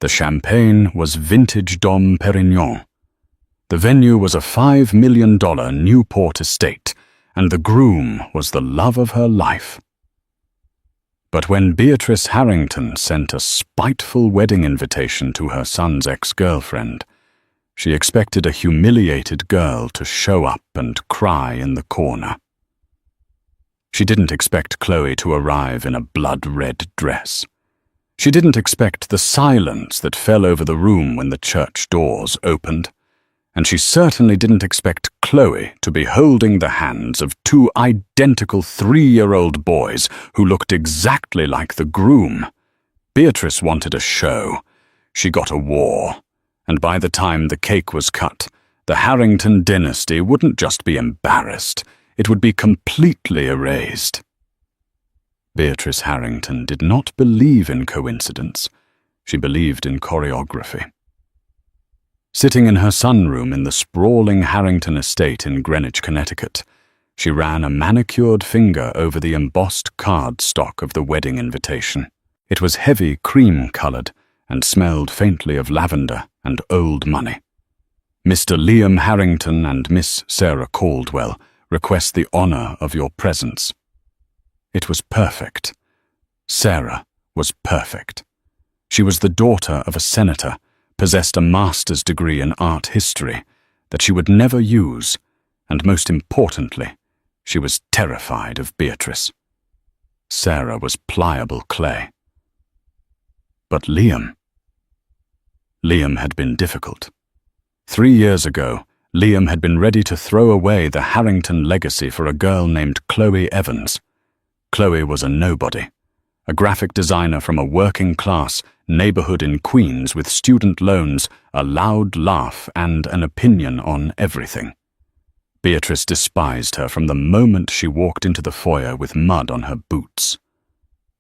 The champagne was vintage Dom Perignon. The venue was a $5 million Newport estate, and the groom was the love of her life. But when Beatrice Harrington sent a spiteful wedding invitation to her son's ex-girlfriend, she expected a humiliated girl to show up and cry in the corner. She didn't expect Chloe to arrive in a blood-red dress. She didn't expect the silence that fell over the room when the church doors opened. And she certainly didn't expect Chloe to be holding the hands of two identical 3-year-old boys who looked exactly like the groom. Beatrice wanted a show. She got a war. And by the time the cake was cut, the Harrington dynasty wouldn't just be embarrassed, it would be completely erased. Beatrice Harrington did not believe in coincidence. She believed in choreography. Sitting in her sunroom in the sprawling Harrington estate in Greenwich, Connecticut, she ran a manicured finger over the embossed cardstock of the wedding invitation. It was heavy cream-colored and smelled faintly of lavender and old money. Mr. Liam Harrington and Miss Sarah Caldwell request the honor of your presence. It was perfect. Sarah was perfect. She was the daughter of a senator, possessed a master's degree in art history that she would never use, and most importantly, she was terrified of Beatrice. Sarah was pliable clay. But Liam had been difficult. 3 years ago, Liam had been ready to throw away the Harrington legacy for a girl named Chloe Evans. Chloe was a nobody, a graphic designer from a working-class neighborhood in Queens with student loans, a loud laugh, and an opinion on everything. Beatrice despised her from the moment she walked into the foyer with mud on her boots.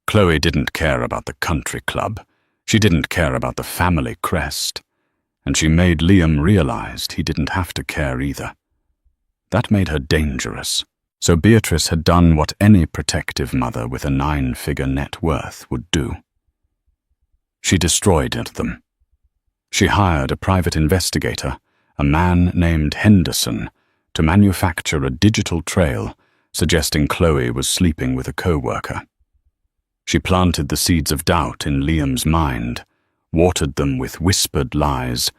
Chloe didn't care about the country club. She didn't care about the family crest. And she made Liam realize he didn't have to care either. That made her dangerous. So Beatrice had done what any protective mother with a 9-figure net worth would do. She destroyed them. She hired a private investigator, a man named Henderson, to manufacture a digital trail suggesting Chloe was sleeping with a co-worker. She planted the seeds of doubt in Liam's mind, watered them with whispered lies,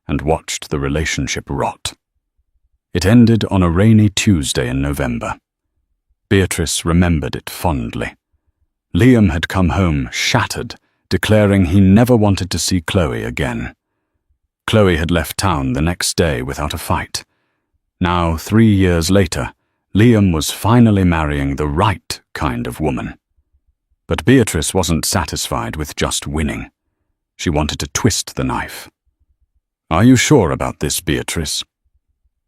and watched the relationship rot. It ended on a rainy Tuesday in November. Beatrice remembered it fondly. Liam had come home shattered, declaring he never wanted to see Chloe again. Chloe had left town the next day without a fight. Now, 3 years later, Liam was finally marrying the right kind of woman. But Beatrice wasn't satisfied with just winning. She wanted to twist the knife. "Are you sure about this, Beatrice?"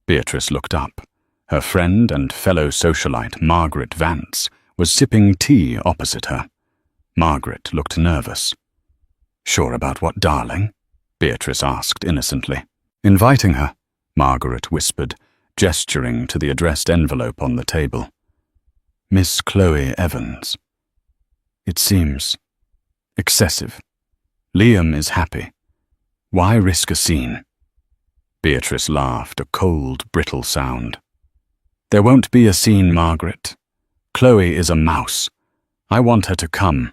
Beatrice looked up. Her friend and fellow socialite, Margaret Vance, was sipping tea opposite her. Margaret looked nervous. "Sure about what, darling?" Beatrice asked innocently. "Inviting her," Margaret whispered, gesturing to the addressed envelope on the table. "Miss Chloe Evans. It seems excessive. Liam is happy. Why risk a scene?" Beatrice laughed, a cold, brittle sound. "There won't be a scene, Margaret. Chloe is a mouse. I want her to come.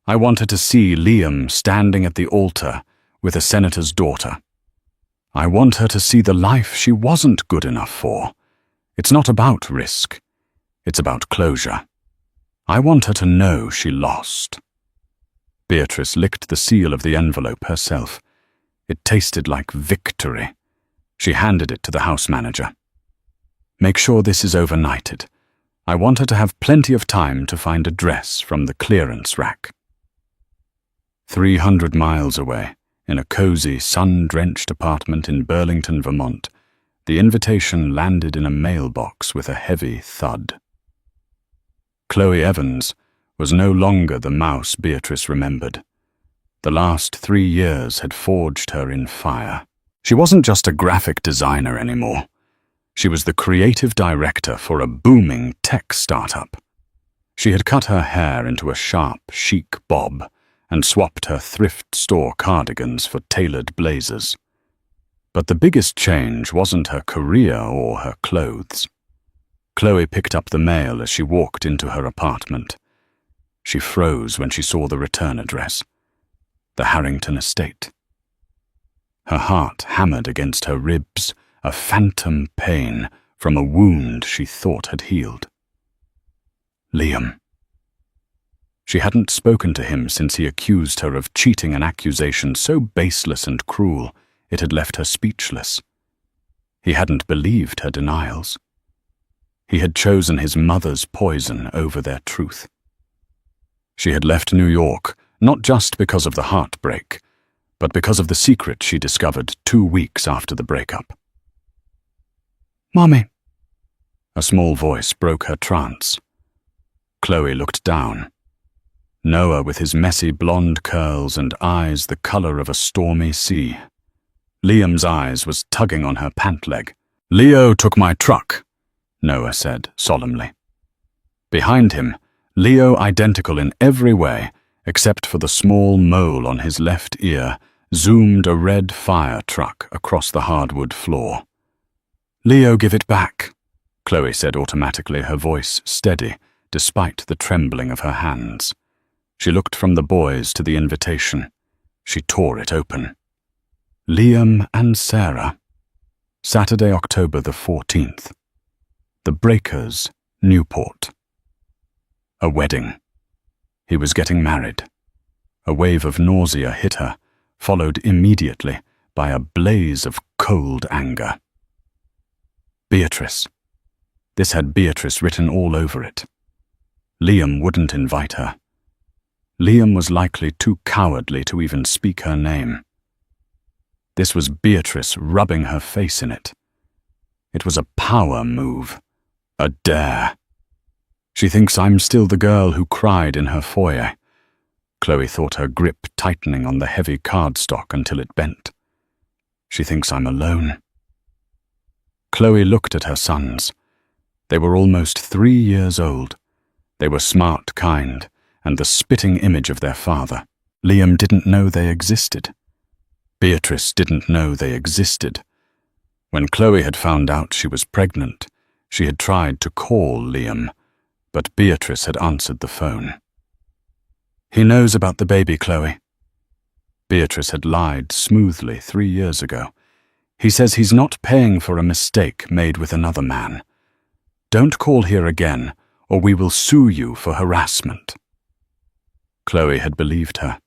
I want her to see Liam standing at the altar with a senator's daughter. I want her to see the life she wasn't good enough for. It's not about risk. It's about closure. I want her to know she lost." Beatrice licked the seal of the envelope herself. It tasted like victory. She handed it to the house manager. "Make sure this is overnighted. I want her to have plenty of time to find a dress from the clearance rack." 300 miles away, in a cozy, sun-drenched apartment in Burlington, Vermont, the invitation landed in a mailbox with a heavy thud. Chloe Evans was no longer the mouse Beatrice remembered. The last 3 years had forged her in fire. She wasn't just a graphic designer anymore. She was the creative director for a booming tech startup. She had cut her hair into a sharp, chic bob and swapped her thrift store cardigans for tailored blazers. But the biggest change wasn't her career or her clothes. Chloe picked up the mail as she walked into her apartment. She froze when she saw the return address: the Harrington estate. Her heart hammered against her ribs, a phantom pain from a wound she thought had healed. Liam. She hadn't spoken to him since he accused her of cheating, an accusation so baseless and cruel it had left her speechless. He hadn't believed her denials. He had chosen his mother's poison over their truth. She had left New York not just because of the heartbreak, but because of the secret she discovered 2 weeks after the breakup. "Mommy." A small voice broke her trance. Chloe looked down. Noah, with his messy blonde curls and eyes the color of a stormy sea. Liam's eyes was tugging on her pant leg. "Leo took my truck," Noah said solemnly. Behind him, Leo, identical in every way, except for the small mole on his left ear, zoomed a red fire truck across the hardwood floor. "Leo, give it back," Chloe said automatically, her voice steady, despite the trembling of her hands. She looked from the boys to the invitation. She tore it open. Liam and Sarah. Saturday, October the 14th. The Breakers, Newport. A wedding. He was getting married. A wave of nausea hit her, followed immediately by a blaze of cold anger. Beatrice. This had Beatrice written all over it. Liam wouldn't invite her. Liam was likely too cowardly to even speak her name. This was Beatrice rubbing her face in it. It was a power move, a dare. She thinks I'm still the girl who cried in her foyer. Chloe thought her grip tightening on the heavy cardstock until it bent. She thinks I'm alone. Chloe looked at her sons. They were almost 3 years old. They were smart, kind, and the spitting image of their father. Liam didn't know they existed. Beatrice didn't know they existed. When Chloe had found out she was pregnant, she had tried to call Liam, but Beatrice had answered the phone. "He knows about the baby, Chloe." Beatrice had lied smoothly 3 years ago. "He says he's not paying for a mistake made with another man. Don't call here again, or we will sue you for harassment." Chloe had believed her.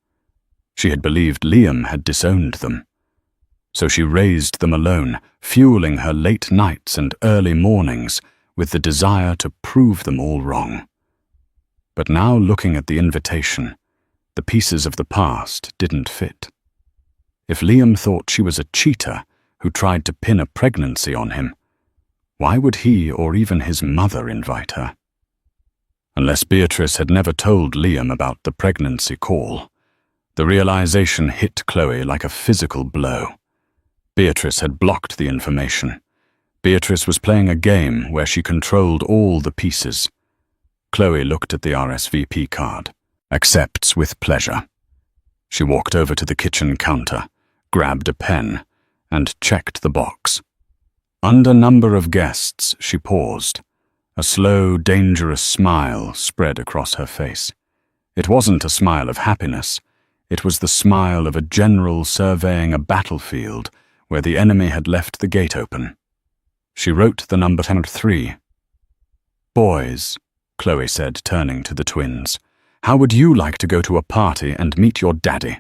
She had believed Liam had disowned them. So she raised them alone, fueling her late nights and early mornings with the desire to prove them all wrong. But now, looking at the invitation, the pieces of the past didn't fit. If Liam thought she was a cheater who tried to pin a pregnancy on him, why would he or even his mother invite her? Unless Beatrice had never told Liam about the pregnancy call. The realization hit Chloe like a physical blow. Beatrice had blocked the information. Beatrice was playing a game where she controlled all the pieces. Chloe looked at the RSVP card. Accepts with pleasure. She walked over to the kitchen counter, grabbed a pen, and checked the box. Under number of guests, she paused. A slow, dangerous smile spread across her face. It wasn't a smile of happiness. It was the smile of a general surveying a battlefield where the enemy had left the gate open. She wrote the number 3. "Boys," Chloe said, turning to the twins, "how would you like to go to a party and meet your daddy?"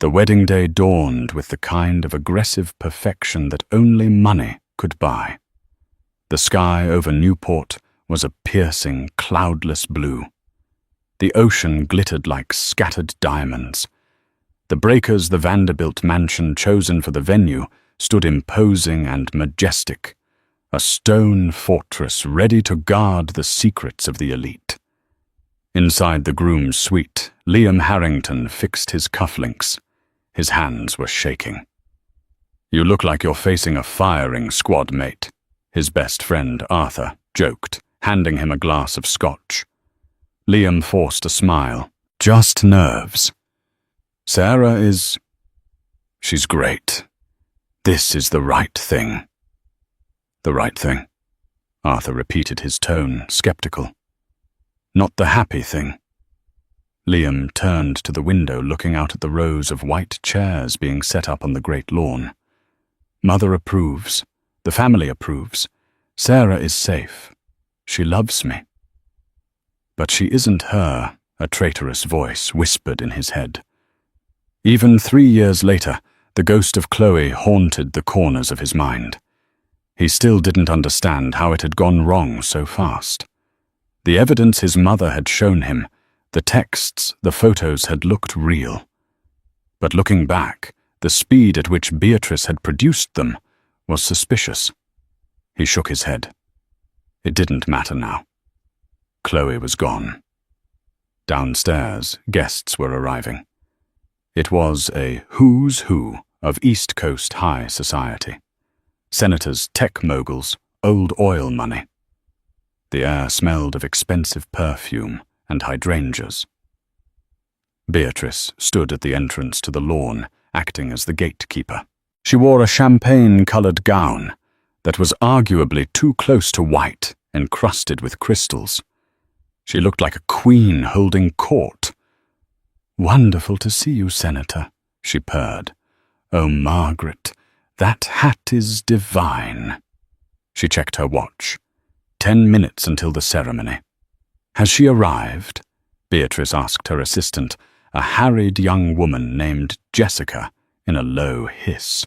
The wedding day dawned with the kind of aggressive perfection that only money could buy. The sky over Newport was a piercing, cloudless blue. The ocean glittered like scattered diamonds. The Breakers, the Vanderbilt mansion chosen for the venue, stood imposing and majestic, a stone fortress ready to guard the secrets of the elite. Inside the groom's suite, Liam Harrington fixed his cufflinks. His hands were shaking. "You look like you're facing a firing squad mate," his best friend Arthur joked, handing him a glass of scotch. Liam forced a smile. Just nerves. Sarah is... she's great. This is the right thing. The right thing. Arthur repeated, his tone skeptical. Not the happy thing. Liam turned to the window, looking out at the rows of white chairs being set up on the great lawn. Mother approves. The family approves. Sarah is safe. She loves me. But she isn't her, a traitorous voice whispered in his head. Even 3 years later, the ghost of Chloe haunted the corners of his mind. He still didn't understand how it had gone wrong so fast. The evidence his mother had shown him, the texts, the photos had looked real. But looking back, the speed at which Beatrice had produced them was suspicious. He shook his head. It didn't matter now. Chloe was gone. Downstairs, guests were arriving. It was a who's who of East Coast high society. Senators, tech moguls, old oil money. The air smelled of expensive perfume and hydrangeas. Beatrice stood at the entrance to the lawn, acting as the gatekeeper. She wore a champagne-colored gown that was arguably too close to white, encrusted with crystals. She looked like a queen holding court. "Wonderful to see you, Senator," she purred. "Oh, Margaret, that hat is divine." She checked her watch. 10 minutes until the ceremony. "Has she arrived?" Beatrice asked her assistant, a harried young woman named Jessica, in a low hiss.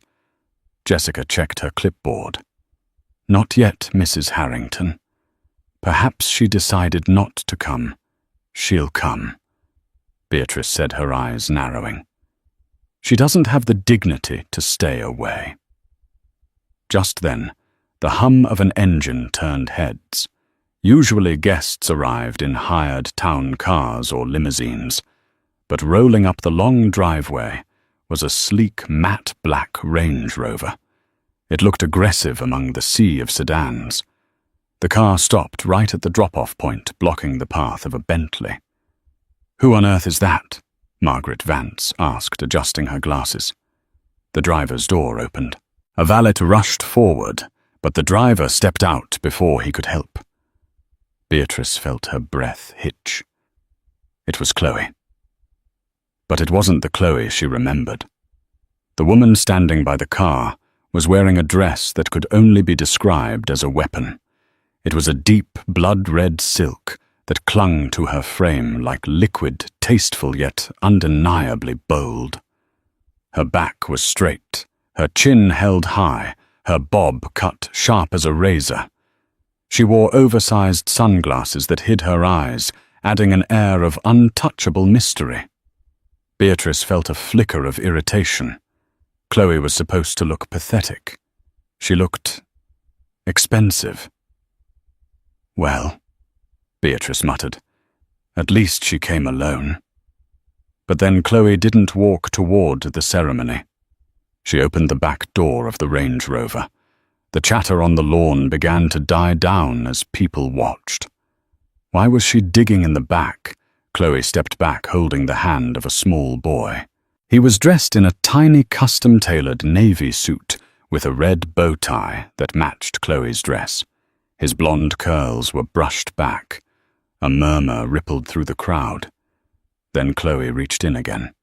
Jessica checked her clipboard. "Not yet, Mrs. Harrington. Perhaps she decided not to come. She'll come," Beatrice said, her eyes narrowing. "She doesn't have the dignity to stay away." Just then, the hum of an engine turned heads. Usually guests arrived in hired town cars or limousines, but rolling up the long driveway was a sleek matte black Range Rover. It looked aggressive among the sea of sedans. The car stopped right at the drop-off point, blocking the path of a Bentley. "Who on earth is that?" Margaret Vance asked, adjusting her glasses. The driver's door opened. A valet rushed forward, but the driver stepped out before he could help. Beatrice felt her breath hitch. It was Chloe. But it wasn't the Chloe she remembered. The woman standing by the car was wearing a dress that could only be described as a weapon. It was a deep, blood-red silk that clung to her frame like liquid, tasteful yet undeniably bold. Her back was straight, her chin held high, her bob cut sharp as a razor. She wore oversized sunglasses that hid her eyes, adding an air of untouchable mystery. Beatrice felt a flicker of irritation. Chloe was supposed to look pathetic. She looked expensive. "Well," Beatrice muttered, "at least she came alone." But then Chloe didn't walk toward the ceremony. She opened the back door of the Range Rover. The chatter on the lawn began to die down as people watched. Why was she digging in the back? Chloe stepped back, holding the hand of a small boy. He was dressed in a tiny custom-tailored navy suit with a red bow tie that matched Chloe's dress. His blonde curls were brushed back. A murmur rippled through the crowd. Then Chloe reached in again.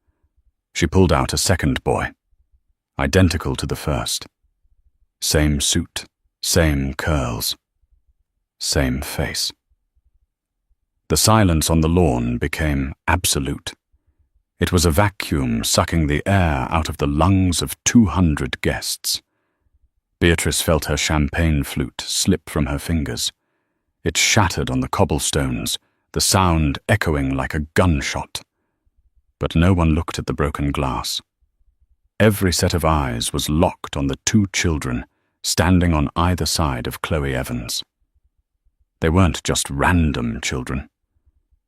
She pulled out a second boy, identical to the first. Same suit, same curls, same face. The silence on the lawn became absolute. It was a vacuum sucking the air out of the lungs of 200 guests. Beatrice felt her champagne flute slip from her fingers. It shattered on the cobblestones, the sound echoing like a gunshot. But no one looked at the broken glass. Every set of eyes was locked on the 2 children standing on either side of Chloe Evans. They weren't just random children.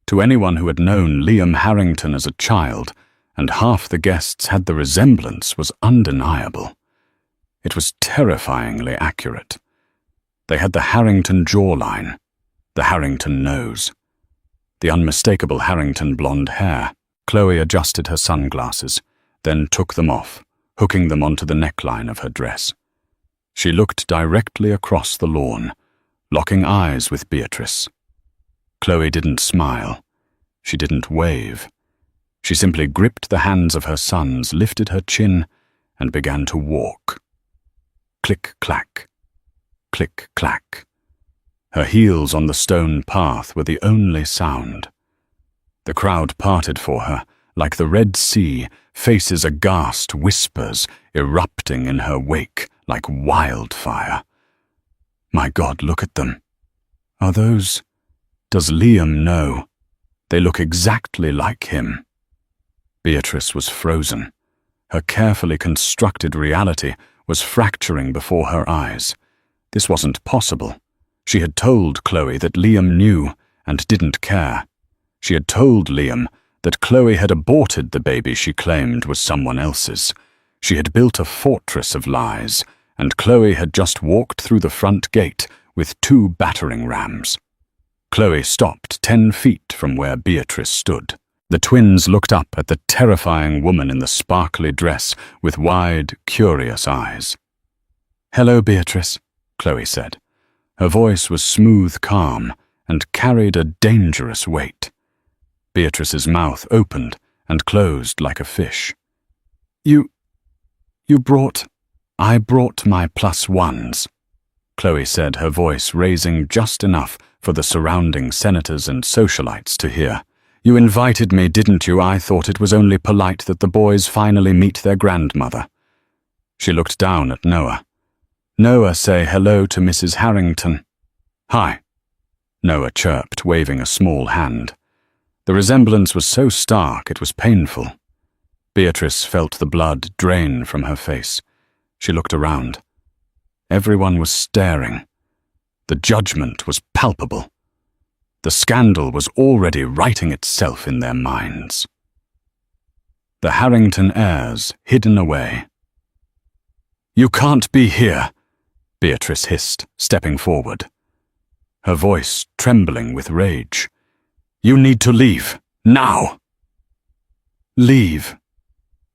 To anyone who had known Liam Harrington as a child, and half the guests had the resemblance, was undeniable. It was terrifyingly accurate. They had the Harrington jawline, the Harrington nose. the unmistakable Harrington blonde hair. Chloe adjusted her sunglasses, then took them off, hooking them onto the neckline of her dress. She looked directly across the lawn, locking eyes with Beatrice. Chloe didn't smile. She didn't wave. She simply gripped the hands of her sons, lifted her chin, and began to walk. Click-clack. Click-clack. Her heels on the stone path were the only sound. The crowd parted for her, like the Red Sea, faces aghast, whispers erupting in her wake like wildfire. My God, look at them. Are those... Does Liam know? They look exactly like him. Beatrice was frozen. Her carefully constructed reality was fracturing before her eyes. This wasn't possible. She had told Chloe that Liam knew and didn't care. She had told Liam that Chloe had aborted the baby she claimed was someone else's. She had built a fortress of lies, and Chloe had just walked through the front gate with 2 battering rams. Chloe stopped 10 feet from where Beatrice stood. The twins looked up at the terrifying woman in the sparkly dress with wide, curious eyes. "Hello, Beatrice," Chloe said. Her voice was smooth calm and carried a dangerous weight. Beatrice's mouth opened and closed like a fish. You brought... I brought my +1s, Chloe said, her voice raising just enough for the surrounding senators and socialites to hear. You invited me, didn't you? I thought it was only polite that the boys finally meet their grandmother. She looked down at Noah. Noah, say hello to Mrs. Harrington. Hi, Noah chirped, waving a small hand. The resemblance was so stark it was painful. Beatrice felt the blood drain from her face. She looked around. Everyone was staring. The judgment was palpable. The scandal was already writing itself in their minds. The Harrington heirs hidden away. You can't be here, Beatrice hissed, stepping forward. Her voice trembling with rage. You need to leave, now. Leave,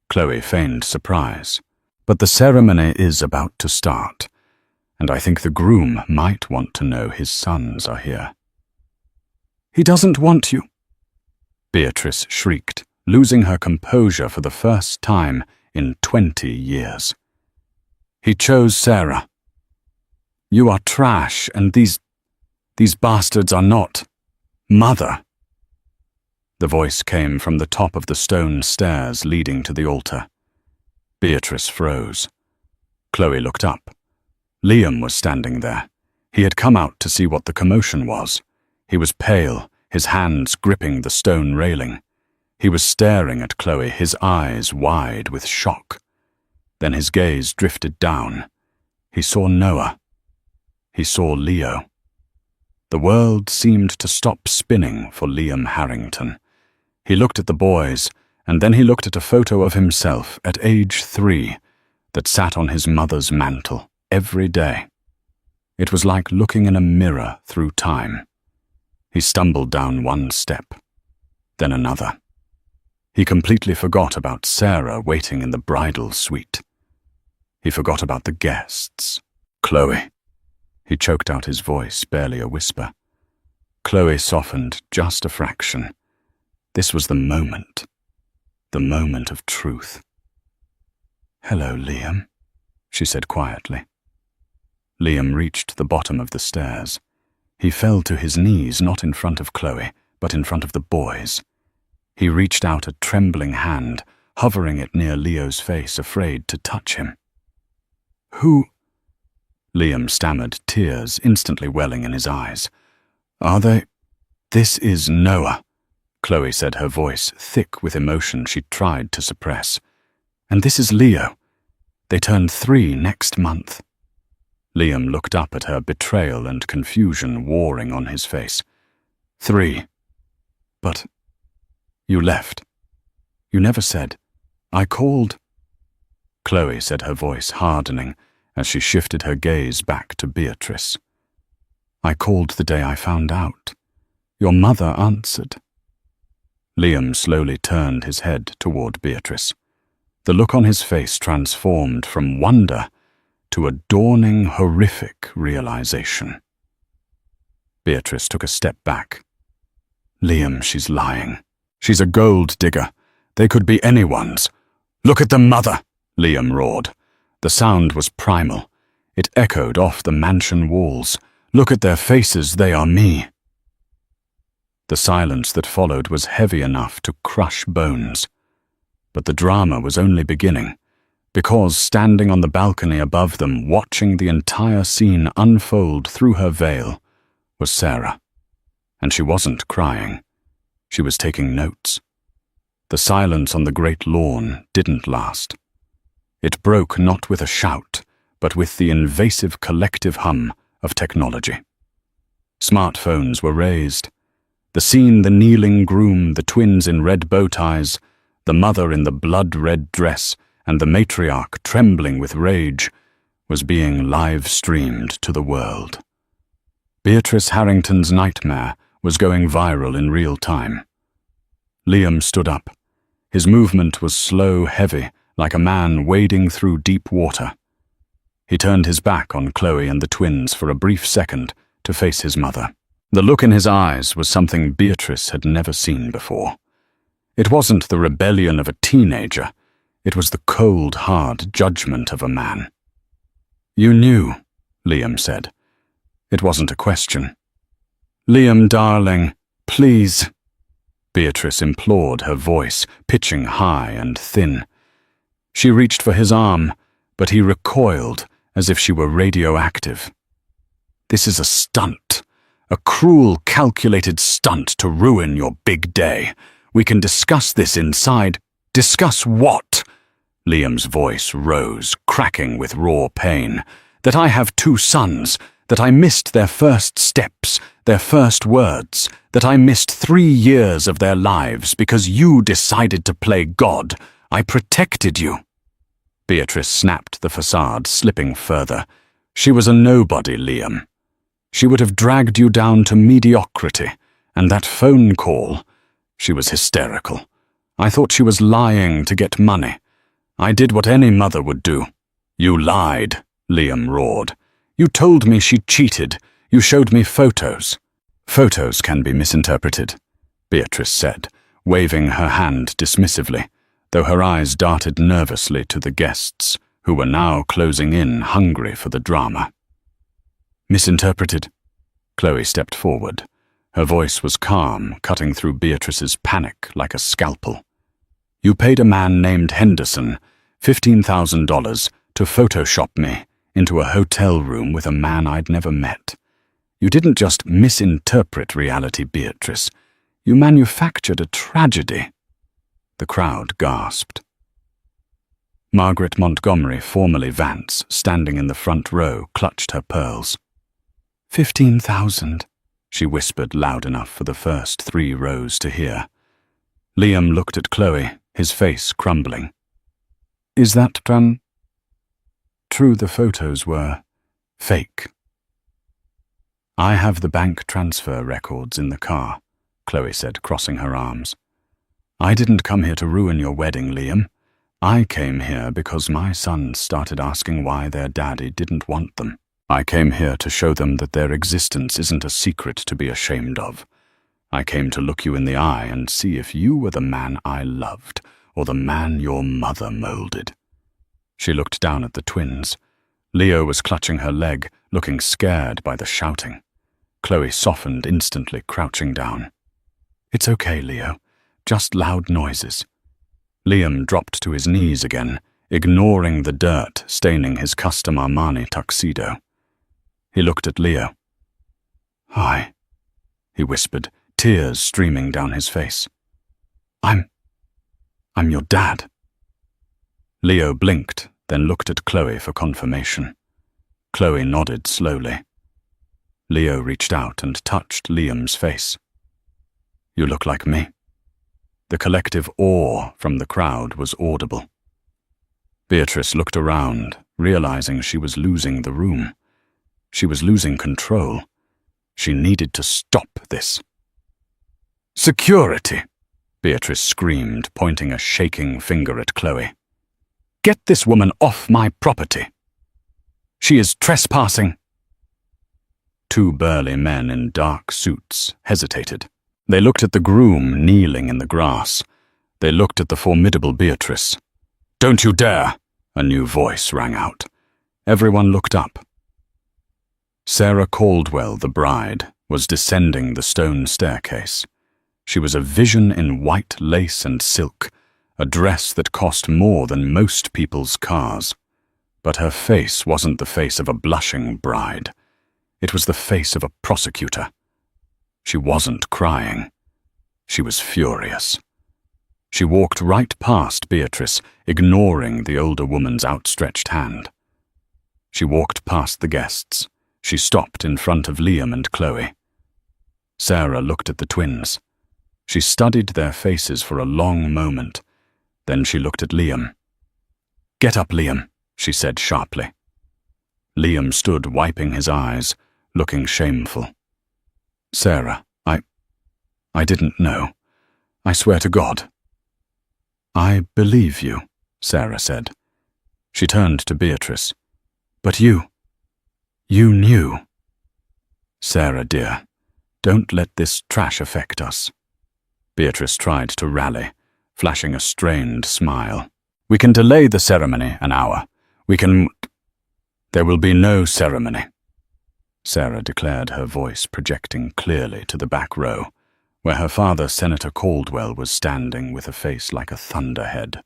Chloe feigned surprise. But the ceremony is about to start, and I think the groom might want to know his sons are here. He doesn't want you, Beatrice shrieked, losing her composure for the first time in 20 years. He chose Sarah. You are trash, and these bastards are not. Mother. The voice came from the top of the stone stairs leading to the altar. Beatrice froze. Chloe looked up. Liam was standing there. He had come out to see what the commotion was. He was pale, his hands gripping the stone railing. He was staring at Chloe, his eyes wide with shock. Then his gaze drifted down. He saw Noah. He saw Leo. The world seemed to stop spinning for Liam Harrington. He looked at the boys, and then he looked at a photo of himself at age 3 that sat on his mother's mantel every day. It was like looking in a mirror through time. He stumbled down 1 step, then another. He completely forgot about Sarah waiting in the bridal suite. He forgot about the guests. Chloe. He choked out his voice, barely a whisper. Chloe softened just a fraction. This was the moment of truth. Hello, Liam, she said quietly. Liam reached the bottom of the stairs. He fell to his knees, not in front of Chloe, but in front of the boys. He reached out a trembling hand, hovering it near Leo's face, afraid to touch him. Who? Liam stammered, tears instantly welling in his eyes. Are they? This is Noah, Chloe said, her voice thick with emotion she tried to suppress. And this is Leo. They turn 3 next month. Liam looked up at her, betrayal and confusion warring on his face. 3. But you left. You never said. I called. Chloe said, her voice hardening as she shifted her gaze back to Beatrice. I called the day I found out. Your mother answered. Liam slowly turned his head toward Beatrice. The look on his face transformed from wonder to a dawning, horrific realization. Beatrice took a step back. Liam, she's lying. She's a gold digger. They could be anyone's. Look at the mother, Liam roared. The sound was primal. It echoed off the mansion walls. Look at their faces, they are me. The silence that followed was heavy enough to crush bones. But the drama was only beginning, because standing on the balcony above them, watching the entire scene unfold through her veil, was Sarah. And she wasn't crying. She was taking notes. The silence on the great lawn didn't last. It broke not with a shout, but with the invasive collective hum of technology. Smartphones were raised. The scene, the kneeling groom, the twins in red bow ties, the mother in the blood-red dress, and the matriarch trembling with rage, was being live-streamed to the world. Beatrice Harrington's nightmare was going viral in real time. Liam stood up. His movement was slow, heavy, like a man wading through deep water. He turned his back on Chloe and the twins for a brief second to face his mother. The look in his eyes was something Beatrice had never seen before. It wasn't the rebellion of a teenager. It was the cold, hard judgment of a man. "You knew," Liam said. It wasn't a question. "Liam, darling, please," Beatrice implored, her voice pitching high and thin. She reached for his arm, but he recoiled as if she were radioactive. "This is a stunt, a cruel, calculated stunt to ruin your big day. We can discuss this inside." "Discuss what?" Liam's voice rose, cracking with raw pain. "That I have 2 sons, that I missed their first steps, their first words, that I missed 3 years of their lives because you decided to play God. I protected you." Beatrice snapped the facade, slipping further. "She was a nobody, Liam. She would have dragged you down to mediocrity, and that phone call, she was hysterical. I thought she was lying to get money. I did what any mother would do." "You lied," Liam roared. "You told me she cheated. You showed me photos." "Photos can be misinterpreted," Beatrice said, waving her hand dismissively, though her eyes darted nervously to the guests, who were now closing in, hungry for the drama. "Misinterpreted?" Chloe stepped forward. Her voice was calm, cutting through Beatrice's panic like a scalpel. "You paid a man named Henderson $15,000 to Photoshop me into a hotel room with a man I'd never met. You didn't just misinterpret reality, Beatrice. You manufactured a tragedy." The crowd gasped. Margaret Montgomery, formerly Vance, standing in the front row, clutched her pearls. 15,000, she whispered loud enough for the first 3 rows to hear. Liam looked at Chloe, his face crumbling. "Is that true? The photos were fake." "I have the bank transfer records in the car," Chloe said, crossing her arms. "I didn't come here to ruin your wedding, Liam. I came here because my sons started asking why their daddy didn't want them. I came here to show them that their existence isn't a secret to be ashamed of. I came to look you in the eye and see if you were the man I loved or the man your mother molded." She looked down at the twins. Leo was clutching her leg, looking scared by the shouting. Chloe softened instantly, crouching down. "It's okay, Leo. Just loud noises." Liam dropped to his knees again, ignoring the dirt staining his custom Armani tuxedo. He looked at Leo. "Hi," he whispered, tears streaming down his face. I'm your dad." Leo blinked, then looked at Chloe for confirmation. Chloe nodded slowly. Leo reached out and touched Liam's face. "You look like me." The collective awe from the crowd was audible. Beatrice looked around, realizing she was losing the room. She was losing control. She needed to stop this. Security, Beatrice screamed, pointing a shaking finger at Chloe. Get this woman off my property. She is trespassing. Two burly men in dark suits hesitated. They looked at the groom kneeling in the grass. They looked at the formidable Beatrice. Don't you dare! A new voice rang out. Everyone looked up. Sarah Caldwell, the bride, was descending the stone staircase. She was a vision in white lace and silk, a dress that cost more than most people's cars. But her face wasn't the face of a blushing bride. It was the face of a prosecutor. She wasn't crying. She was furious. She walked right past Beatrice, ignoring the older woman's outstretched hand. She walked past the guests. She stopped in front of Liam and Chloe. Sarah looked at the twins. She studied their faces for a long moment. Then she looked at Liam. Get up, Liam, she said sharply. Liam stood wiping his eyes, looking shameful. Sarah, I didn't know. I swear to God. I believe you, Sarah said. She turned to Beatrice. But you knew. Sarah, dear, don't let this trash affect us. Beatrice tried to rally, flashing a strained smile. We can delay the ceremony an hour. There will be no ceremony. Sarah declared, her voice projecting clearly to the back row, where her father, Senator Caldwell, was standing with a face like a thunderhead.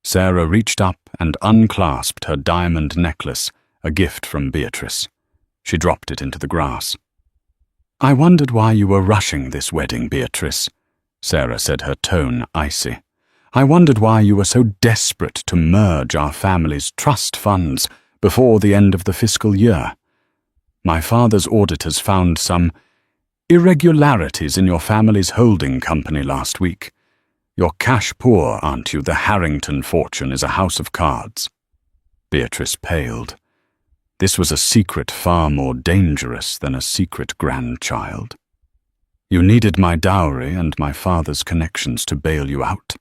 Sarah reached up and unclasped her diamond necklace, a gift from Beatrice. She dropped it into the grass. I wondered why you were rushing this wedding, Beatrice, Sarah said, her tone icy. I wondered why you were so desperate to merge our family's trust funds before the end of the fiscal year. My father's auditors found some irregularities in your family's holding company last week. You're cash poor, aren't you? The Harrington fortune is a house of cards. Beatrice paled. This was a secret far more dangerous than a secret grandchild. You needed my dowry and my father's connections to bail you out,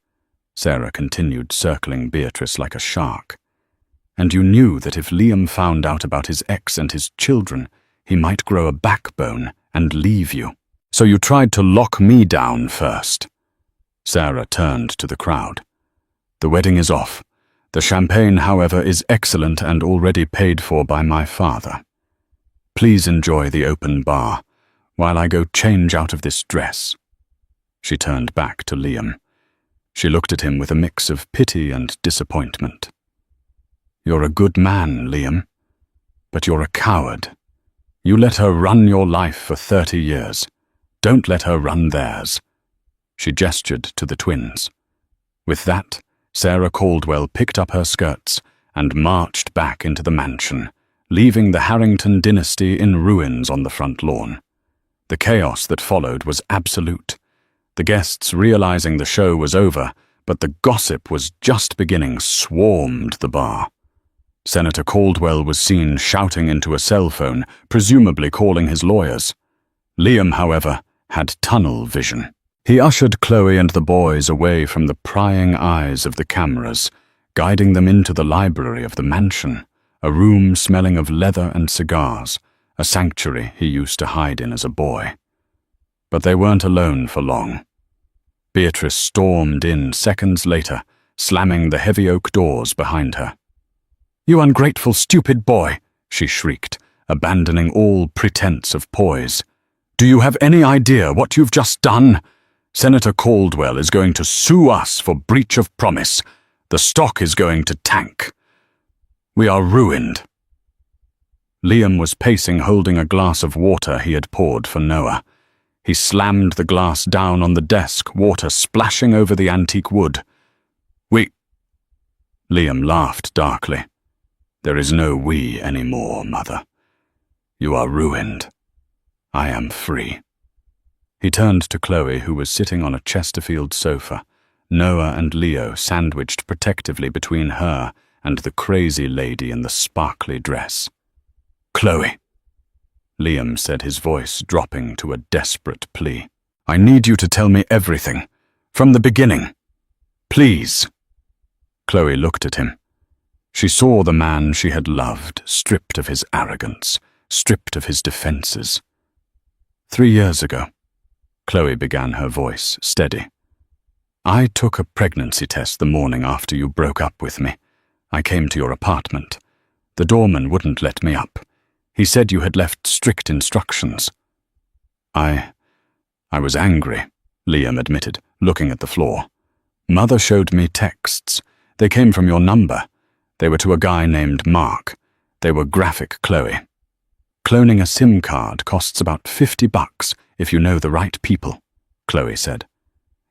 Sarah continued, circling Beatrice like a shark. And you knew that if Liam found out about his ex and his children, he might grow a backbone and leave you. So you tried to lock me down first. Sarah turned to the crowd. The wedding is off. The champagne, however, is excellent and already paid for by my father. Please enjoy the open bar, while I go change out of this dress. She turned back to Liam. She looked at him with a mix of pity and disappointment. You're a good man, Liam, but you're a coward. You let her run your life for 30 years. Don't let her run theirs. She gestured to the twins. With that, Sarah Caldwell picked up her skirts and marched back into the mansion, leaving the Harrington dynasty in ruins on the front lawn. The chaos that followed was absolute. The guests, realizing the show was over, but the gossip was just beginning, swarmed the bar. Senator Caldwell was seen shouting into a cell phone, presumably calling his lawyers. Liam, however, had tunnel vision. He ushered Chloe and the boys away from the prying eyes of the cameras, guiding them into the library of the mansion, a room smelling of leather and cigars, a sanctuary he used to hide in as a boy. But they weren't alone for long. Beatrice stormed in seconds later, slamming the heavy oak doors behind her. You ungrateful, stupid boy, she shrieked, abandoning all pretense of poise. Do you have any idea what you've just done? Senator Caldwell is going to sue us for breach of promise. The stock is going to tank. We are ruined. Liam was pacing, holding a glass of water he had poured for Noah. He slammed the glass down on the desk, water splashing over the antique wood. Liam laughed darkly. There is no we anymore, Mother. You are ruined. I am free. He turned to Chloe, who was sitting on a Chesterfield sofa, Noah and Leo sandwiched protectively between her and the crazy lady in the sparkly dress. Chloe, Liam said, his voice dropping to a desperate plea. I need you to tell me everything, from the beginning. Please." Chloe looked at him. She saw the man she had loved, stripped of his arrogance, stripped of his defenses. 3 years ago, Chloe began, her voice steady. "I took a pregnancy test the morning after you broke up with me. I came to your apartment. The doorman wouldn't let me up. He said you had left strict instructions." I was angry," Liam admitted, looking at the floor. "Mother showed me texts. They came from your number. They were to a guy named Mark. They were graphic, Chloe. Cloning a SIM card costs about $50 if you know the right people," Chloe said.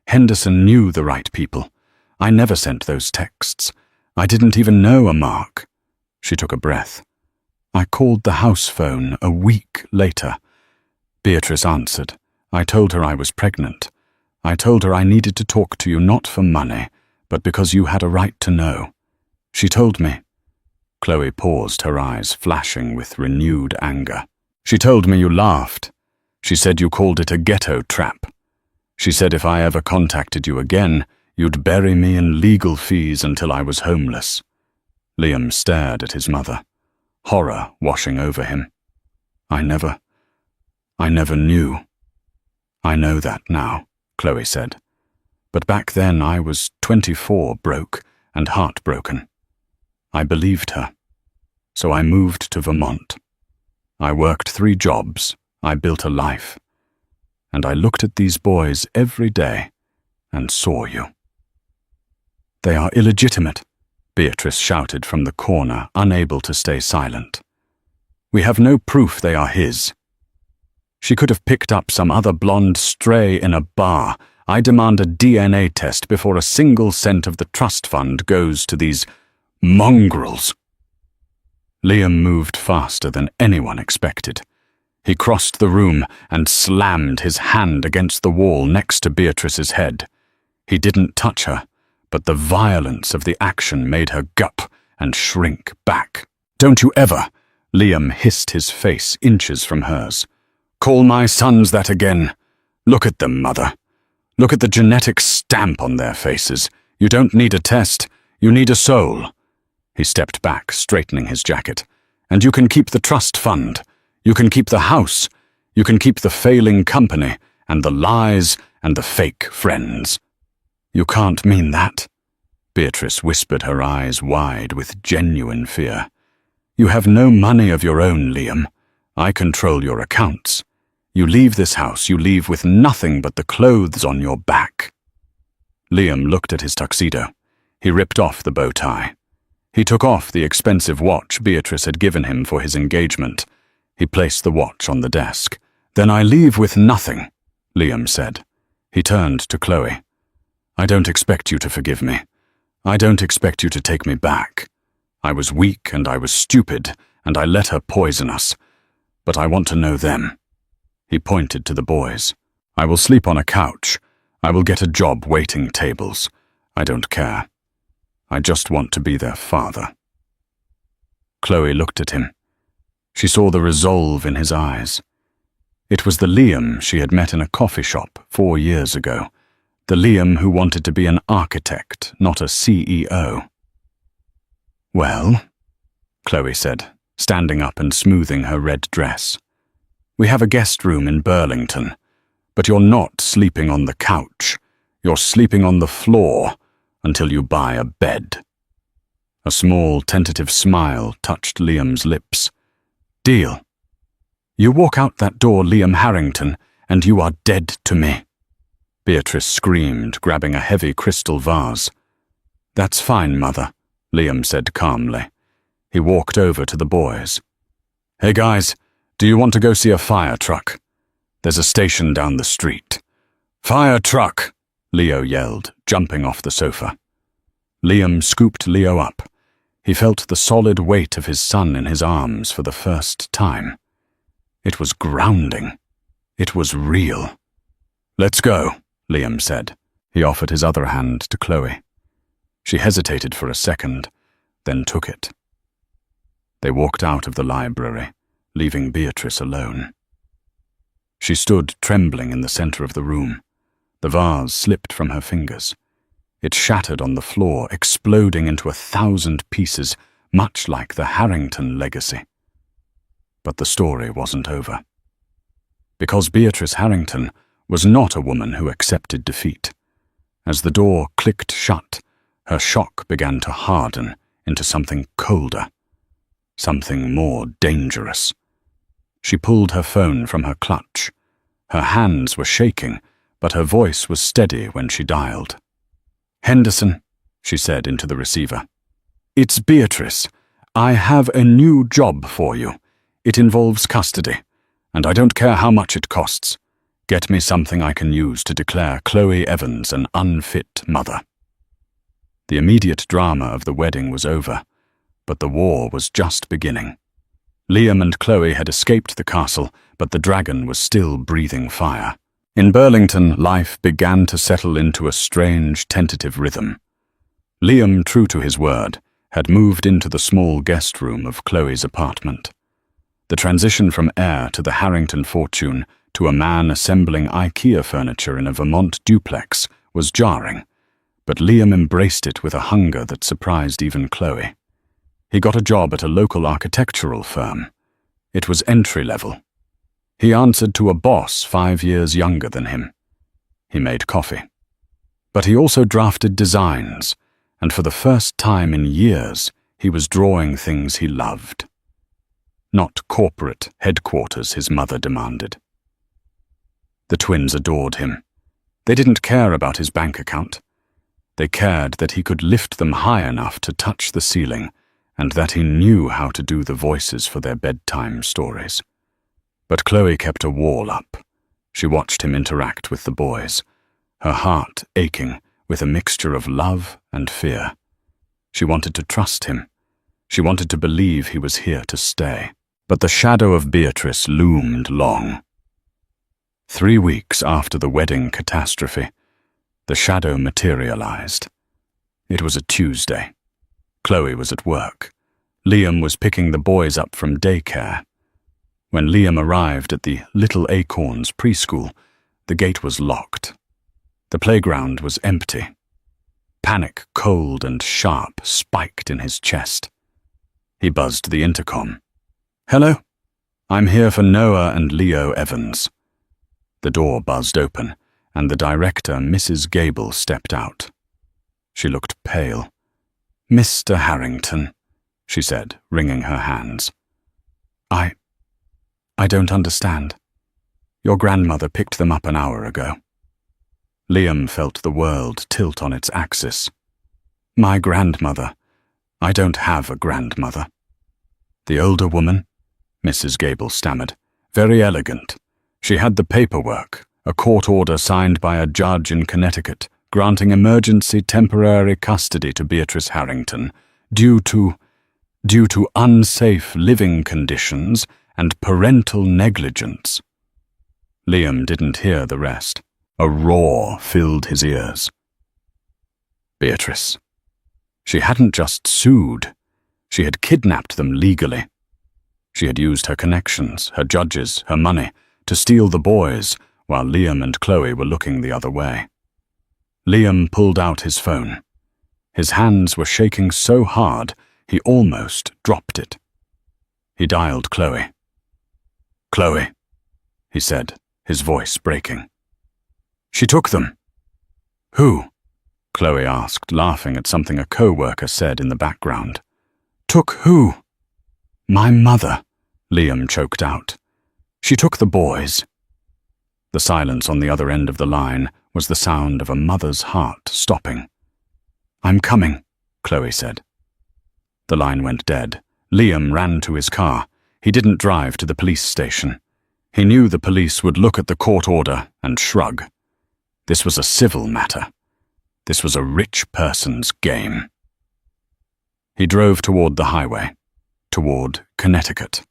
"Henderson knew the right people. I never sent those texts. I didn't even know a Mark." She took a breath. "I called the house phone a week later. Beatrice answered. I told her I was pregnant. I told her I needed to talk to you not for money, but because you had a right to know. She told me—" Chloe paused, her eyes flashing with renewed anger. "She told me you laughed. She said you called it a ghetto trap. She said if I ever contacted you again, you'd bury me in legal fees until I was homeless." Liam stared at his mother, horror washing over him. I never knew." "I know that now," Chloe said. "But back then I was 24, broke and heartbroken. I believed her. So I moved to Vermont. I worked 3 jobs. I built a life. And I looked at these boys every day and saw you." "They are illegitimate," Beatrice shouted from the corner, unable to stay silent. "We have no proof they are his. She could have picked up some other blonde stray in a bar. I demand a DNA test before a single cent of the trust fund goes to these mongrels." Liam moved faster than anyone expected. He crossed the room and slammed his hand against the wall next to Beatrice's head. He didn't touch her, but the violence of the action made her gup and shrink back. "Don't you ever," Liam hissed, his face inches from hers, "call my sons that again. Look at them, Mother. Look at the genetic stamp on their faces. You don't need a test. You need a soul." He stepped back, straightening his jacket. "And you can keep the trust fund. You can keep the house. You can keep the failing company, and the lies, and the fake friends." "You can't mean that," Beatrice whispered, her eyes wide with genuine fear. "You have no money of your own, Liam. I control your accounts. You leave this house, you leave with nothing but the clothes on your back." Liam looked at his tuxedo. He ripped off the bow tie. He took off the expensive watch Beatrice had given him for his engagement. He placed the watch on the desk. "Then I leave with nothing," Liam said. He turned to Chloe. "I don't expect you to forgive me. I don't expect you to take me back. I was weak and I was stupid, and I let her poison us. But I want to know them." He pointed to the boys. "I will sleep on a couch. I will get a job waiting tables. I don't care. I just want to be their father." Chloe looked at him. She saw the resolve in his eyes. It was the Liam she had met in a coffee shop 4 years ago, the Liam who wanted to be an architect, not a CEO. "Well," Chloe said, standing up and smoothing her red dress, "we have a guest room in Burlington, but you're not sleeping on the couch. You're sleeping on the floor until you buy a bed." A small, tentative smile touched Liam's lips. "Deal. You walk out that door, Liam Harrington, and you are dead to me." Beatrice screamed, grabbing a heavy crystal vase. "That's fine, Mother," Liam said calmly. He walked over to the boys. "Hey guys, do you want to go see a fire truck? There's a station down the street." "Fire truck!" Leo yelled, jumping off the sofa. Liam scooped Leo up. He felt the solid weight of his son in his arms for the first time. It was grounding. It was real. "Let's go," Liam said. He offered his other hand to Chloe. She hesitated for a second, then took it. They walked out of the library, leaving Beatrice alone. She stood trembling in the center of the room. The vase slipped from her fingers. It shattered on the floor, exploding into 1,000 pieces, much like the Harrington legacy. But the story wasn't over. Because Beatrice Harrington was not a woman who accepted defeat. As the door clicked shut, her shock began to harden into something colder, something more dangerous. She pulled her phone from her clutch. Her hands were shaking, but her voice was steady when she dialed. "Henderson," she said into the receiver. "It's Beatrice. I have a new job for you. It involves custody, and I don't care how much it costs. Get me something I can use to declare Chloe Evans an unfit mother." The immediate drama of the wedding was over, but the war was just beginning. Liam and Chloe had escaped the castle, but the dragon was still breathing fire. In Burlington, life began to settle into a strange, tentative rhythm. Liam, true to his word, had moved into the small guest room of Chloe's apartment. The transition from heir to the Harrington fortune to a man assembling IKEA furniture in a Vermont duplex was jarring, but Liam embraced it with a hunger that surprised even Chloe. He got a job at a local architectural firm. It was entry-level. He answered to a boss 5 years younger than him. He made coffee. But he also drafted designs, and for the first time in years, he was drawing things he loved. Not corporate headquarters, his mother demanded. The twins adored him. They didn't care about his bank account. They cared that he could lift them high enough to touch the ceiling, and that he knew how to do the voices for their bedtime stories. But Chloe kept a wall up. She watched him interact with the boys, her heart aching with a mixture of love and fear. She wanted to trust him. She wanted to believe he was here to stay. But the shadow of Beatrice loomed long. 3 weeks after the wedding catastrophe, the shadow materialized. It was a Tuesday. Chloe was at work. Liam was picking the boys up from daycare. When Liam arrived at the Little Acorns preschool, the gate was locked. The playground was empty. Panic, cold and sharp, spiked in his chest. He buzzed the intercom. "Hello? I'm here for Noah and Leo Evans." The door buzzed open, and the director, Mrs. Gable, stepped out. She looked pale. "Mr. Harrington," she said, wringing her hands. I don't understand. Your grandmother picked them up an hour ago." Liam felt the world tilt on its axis. "My grandmother? I don't have a grandmother." "The older woman?" Mrs. Gable stammered. "Very elegant. She had the paperwork, a court order signed by a judge in Connecticut, granting emergency temporary custody to Beatrice Harrington, due to unsafe living conditions and parental negligence." Liam didn't hear the rest. A roar filled his ears. Beatrice. She hadn't just sued. She had kidnapped them legally. She had used her connections, her judges, her money, to steal the boys, while Liam and Chloe were looking the other way. Liam pulled out his phone. His hands were shaking so hard, he almost dropped it. He dialed Chloe. "Chloe," he said, his voice breaking. "She took them." "Who?" Chloe asked, laughing at something a co-worker said in the background. "Took who?" "My mother," Liam choked out. "She took the boys." The silence on the other end of the line was the sound of a mother's heart stopping. "I'm coming," Chloe said. The line went dead. Liam ran to his car. He didn't drive to the police station. He knew the police would look at the court order and shrug. This was a civil matter. This was a rich person's game. He drove toward the highway, toward Connecticut,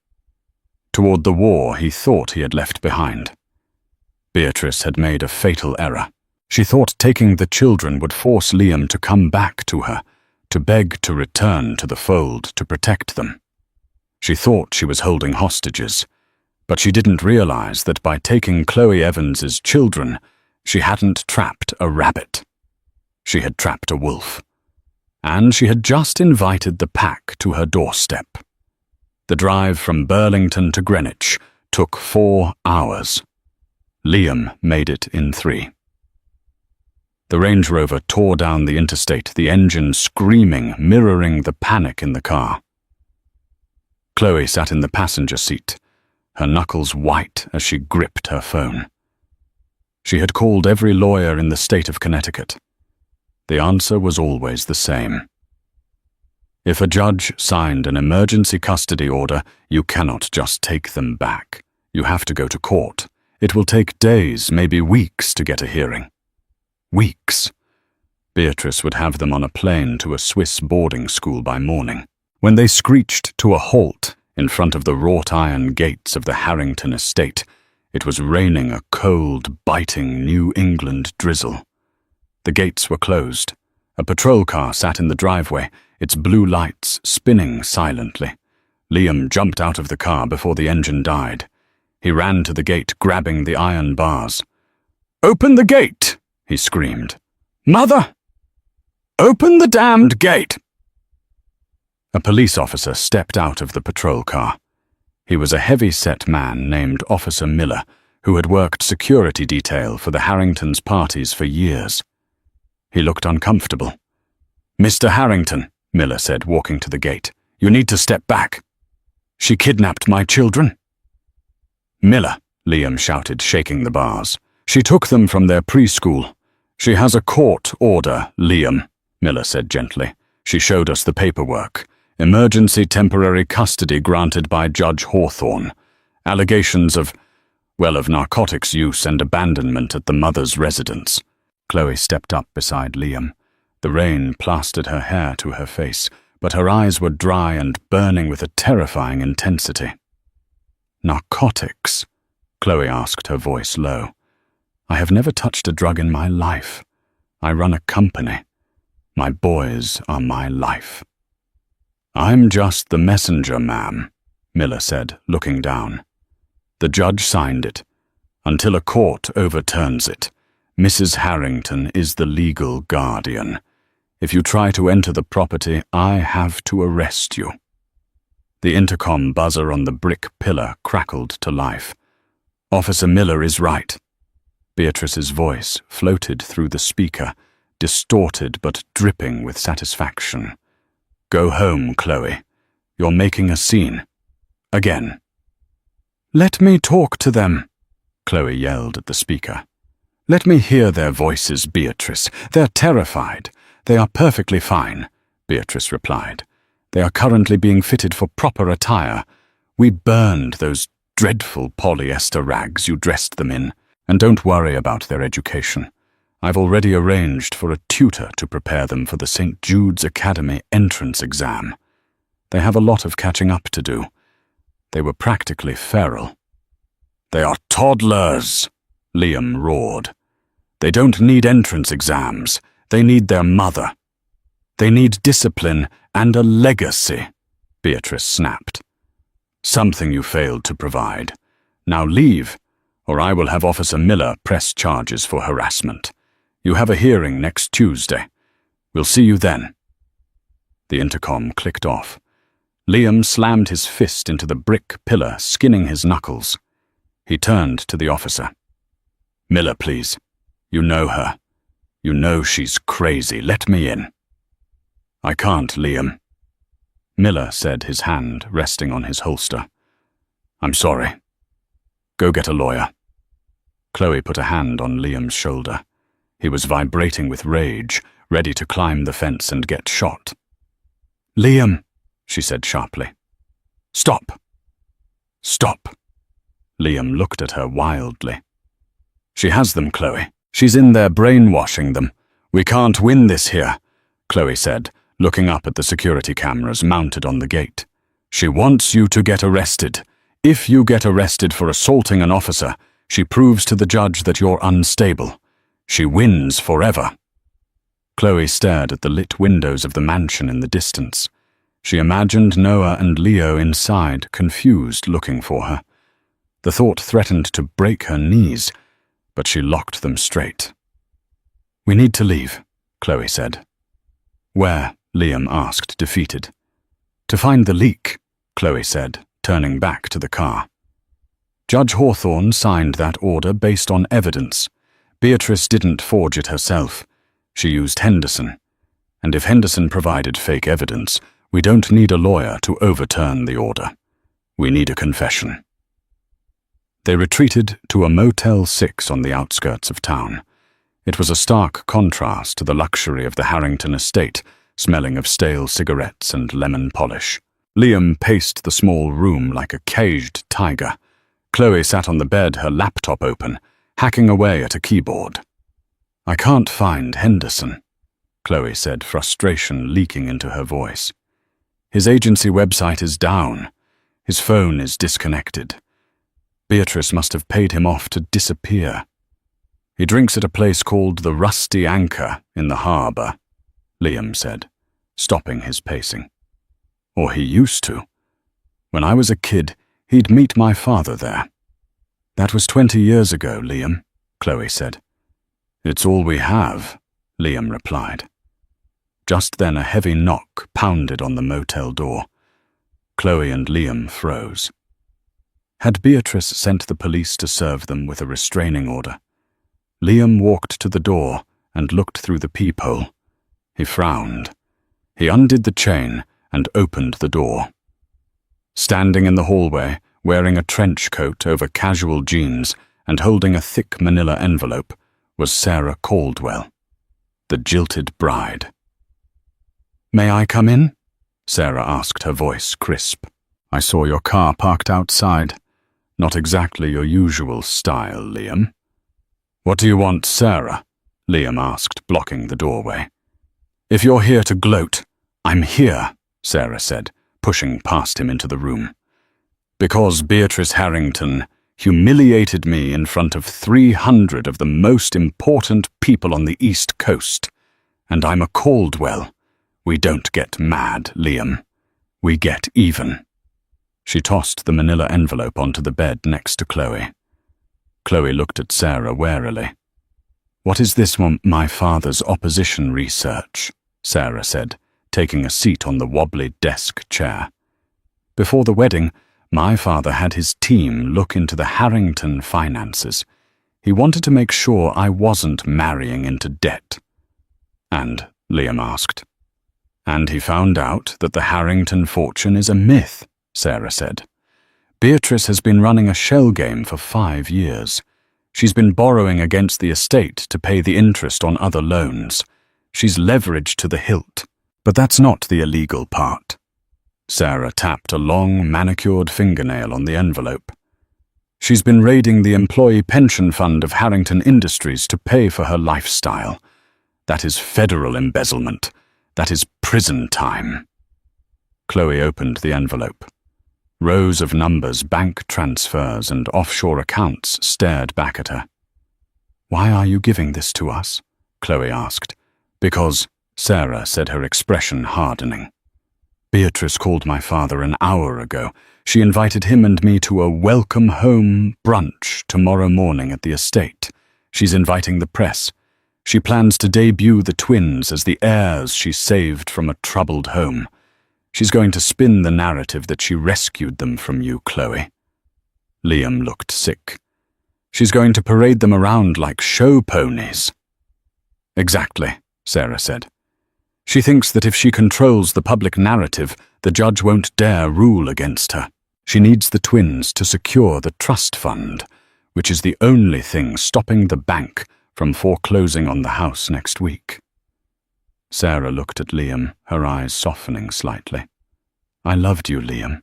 toward the war he thought he had left behind. Beatrice had made a fatal error. She thought taking the children would force Liam to come back to her, to beg to return to the fold to protect them. She thought she was holding hostages, But she didn't realize that by taking Chloe Evans's children, she hadn't trapped a rabbit. She had trapped a wolf. And she had just invited the pack to her doorstep. The drive from Burlington to Greenwich took 4 hours. Liam made it in 3. The Range Rover tore down the interstate, the engine screaming, mirroring the panic in the car. Chloe sat in the passenger seat, her knuckles white as she gripped her phone. She had called every lawyer in the state of Connecticut. The answer was always the same. If a judge signed an emergency custody order, you cannot just take them back. You have to go to court. It will take days, maybe weeks, to get a hearing. Weeks. Beatrice would have them on a plane to a Swiss boarding school by morning. When they screeched to a halt in front of the wrought iron gates of the Harrington estate, it was raining a cold, biting New England drizzle. The gates were closed. A patrol car sat in the driveway, its blue lights spinning silently. Liam jumped out of the car before the engine died. He ran to the gate, grabbing the iron bars. "Open the gate!" he screamed. "Mother! Open the damned gate!" A police officer stepped out of the patrol car. He was a heavy-set man named Officer Miller, who had worked security detail for the Harringtons' parties for years. He looked uncomfortable. "Mr. Harrington," Miller said, walking to the gate, "you need to step back. She kidnapped my children." "Miller," Liam shouted, shaking the bars. "She took them from their preschool. She has a court order, Liam," Miller said gently. "She showed us the paperwork. Emergency temporary custody granted by Judge Hawthorne. Allegations of narcotics use and abandonment at the mother's residence." Chloe stepped up beside Liam. The rain plastered her hair to her face, but her eyes were dry and burning with a terrifying intensity. "Narcotics?" Chloe asked, her voice low. "I have never touched a drug in my life. I run a company. My boys are my life." "I'm just the messenger, ma'am," Miller said, looking down. "The judge signed it. Until a court overturns it, Mrs. Harrington is the legal guardian. If you try to enter the property, I have to arrest you." The intercom buzzer on the brick pillar crackled to life. "Officer Miller is right." Beatrice's voice floated through the speaker, distorted but dripping with satisfaction. "Go home, Chloe. You're making a scene. Again." "Let me talk to them," Chloe yelled at the speaker. "Let me hear their voices, Beatrice. They're terrified." "They are perfectly fine," Beatrice replied. "They are currently being fitted for proper attire. We burned those dreadful polyester rags you dressed them in, and don't worry about their education. I've already arranged for a tutor to prepare them for the St. Jude's Academy entrance exam. They have a lot of catching up to do. They were practically feral." "They are toddlers," Liam roared. "They don't need entrance exams. They need their mother. They need discipline and a legacy," Beatrice snapped. "Something you failed to provide. Now leave, or I will have Officer Miller press charges for harassment. You have a hearing next Tuesday. We'll see you then." The intercom clicked off. Liam slammed his fist into the brick pillar, skinning his knuckles. He turned to the officer. "Miller, please. You know her. You know she's crazy. Let me in." "I can't, Liam," Miller said, his hand resting on his holster. "I'm sorry. Go get a lawyer." Chloe put a hand on Liam's shoulder. He was vibrating with rage, ready to climb the fence and get shot. "Liam," she said sharply. "Stop. Stop." Liam looked at her wildly. "She has them, Chloe. She's in there brainwashing them. We can't win this here," Chloe said, looking up at the security cameras mounted on the gate. "She wants you to get arrested. If you get arrested for assaulting an officer, she proves to the judge that you're unstable. She wins forever." Chloe stared at the lit windows of the mansion in the distance. She imagined Noah and Leo inside, confused, looking for her. The thought threatened to break her knees, but she locked them straight. "We need to leave," Chloe said. "Where?" Liam asked, defeated. "To find the leak," Chloe said, turning back to the car. Judge Hawthorne signed that order based on evidence. Beatrice didn't forge it herself. She used Henderson. And if Henderson provided fake evidence, we don't need a lawyer to overturn the order. We need a confession. They retreated to a Motel 6 on the outskirts of town. It was a stark contrast to the luxury of the Harrington estate, smelling of stale cigarettes and lemon polish. Liam paced the small room like a caged tiger. Chloe sat on the bed, her laptop open, hacking away at a keyboard. "I can't find Henderson," Chloe said, frustration leaking into her voice. "His agency website is down. His phone is disconnected. Beatrice must have paid him off to disappear. He drinks at a place called the Rusty Anchor in the harbour," Liam said, stopping his pacing. "Or he used to. When I was a kid, he'd meet my father there." "That was 20 years ago, Liam," Chloe said. "It's all we have," Liam replied. Just then a heavy knock pounded on the motel door. Chloe and Liam froze. Had Beatrice sent the police to serve them with a restraining order? Liam walked to the door and looked through the peephole. He frowned. He undid the chain and opened the door. Standing in the hallway, wearing a trench coat over casual jeans and holding a thick manila envelope, was Sarah Caldwell, the jilted bride. "May I come in?" Sarah asked, her voice crisp. "I saw your car parked outside. Not exactly your usual style, Liam." "What do you want, Sarah?" Liam asked, blocking the doorway. "If you're here to gloat, I'm here," Sarah said, pushing past him into the room. "Because Beatrice Harrington humiliated me in front of 300 of the most important people on the East Coast. And I'm a Caldwell. We don't get mad, Liam. We get even." She tossed the manila envelope onto the bed next to Chloe. Chloe looked at Sarah warily. "What is this one, my father's opposition research?" Sarah said, taking a seat on the wobbly desk chair. "Before the wedding, my father had his team look into the Harrington finances. He wanted to make sure I wasn't marrying into debt." "And?" Liam asked. "And he found out that the Harrington fortune is a myth," Sarah said. "Beatrice has been running a shell game for 5 years. She's been borrowing against the estate to pay the interest on other loans. She's leveraged to the hilt. But that's not the illegal part." Sarah tapped a long, manicured fingernail on the envelope. "She's been raiding the employee pension fund of Harrington Industries to pay for her lifestyle. That is federal embezzlement. That is prison time." Chloe opened the envelope. Rows of numbers, bank transfers, and offshore accounts stared back at her. "Why are you giving this to us?" Chloe asked. "Because," Sarah said, her expression hardening. "Beatrice called my father an hour ago. She invited him and me to a welcome home brunch tomorrow morning at the estate. She's inviting the press. She plans to debut the twins as the heirs she saved from a troubled home. She's going to spin the narrative that she rescued them from you, Chloe." Liam looked sick. "She's going to parade them around like show ponies." "Exactly," Sarah said. "She thinks that if she controls the public narrative, the judge won't dare rule against her. She needs the twins to secure the trust fund, which is the only thing stopping the bank from foreclosing on the house next week." Sarah looked at Liam, her eyes softening slightly. "I loved you, Liam.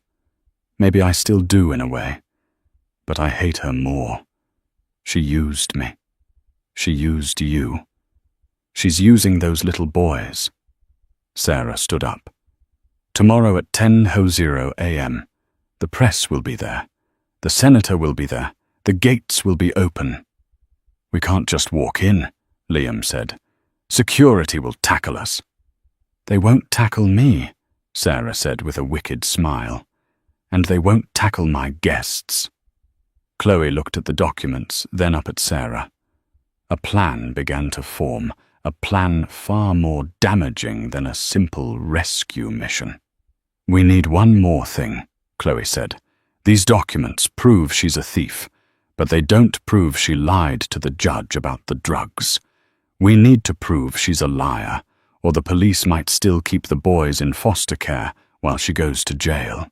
Maybe I still do in a way. But I hate her more. She used me. She used you. She's using those little boys." Sarah stood up. "Tomorrow at 10:00 a.m. The press will be there. The senator will be there. The gates will be open." "We can't just walk in," Liam said. "Security will tackle us." "They won't tackle me," Sarah said with a wicked smile. "And they won't tackle my guests." Chloe looked at the documents, then up at Sarah. A plan began to form, a plan far more damaging than a simple rescue mission. "We need one more thing," Chloe said. "These documents prove she's a thief, but they don't prove she lied to the judge about the drugs. We need to prove she's a liar, or the police might still keep the boys in foster care while she goes to jail."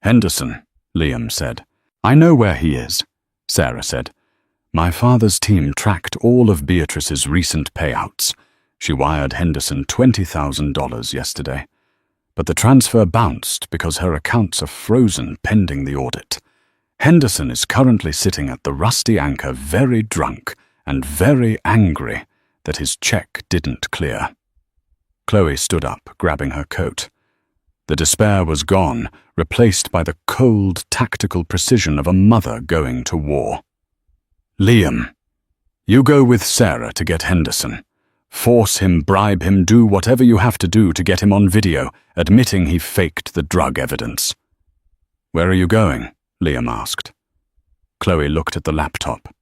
"Henderson," Liam said. "I know where he is," Sarah said. "My father's team tracked all of Beatrice's recent payouts. She wired Henderson $20,000 yesterday. But the transfer bounced because her accounts are frozen pending the audit. Henderson is currently sitting at the Rusty Anchor very drunk and very angry that his check didn't clear." Chloe stood up, grabbing her coat. The despair was gone, replaced by the cold, tactical precision of a mother going to war. "Liam, you go with Sarah to get Henderson. Force him, bribe him, do whatever you have to do to get him on video, admitting he faked the drug evidence." "Where are you going?" Liam asked. Chloe looked at the laptop.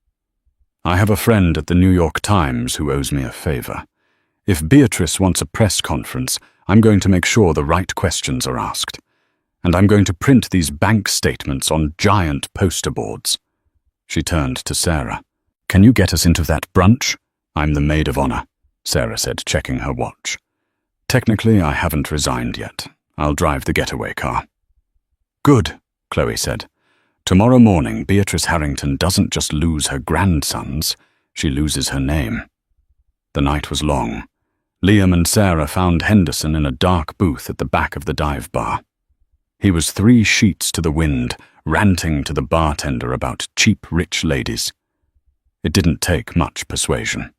"I have a friend at the New York Times who owes me a favor. If Beatrice wants a press conference, I'm going to make sure the right questions are asked. And I'm going to print these bank statements on giant poster boards." She turned to Sarah. "Can you get us into that brunch?" "I'm the maid of honor," Sarah said, checking her watch. "Technically, I haven't resigned yet. I'll drive the getaway car." "Good," Chloe said. "Tomorrow morning, Beatrice Harrington doesn't just lose her grandsons, she loses her name." The night was long. Liam and Sarah found Henderson in a dark booth at the back of the dive bar. He was 3 sheets to the wind, ranting to the bartender about cheap rich ladies. It didn't take much persuasion.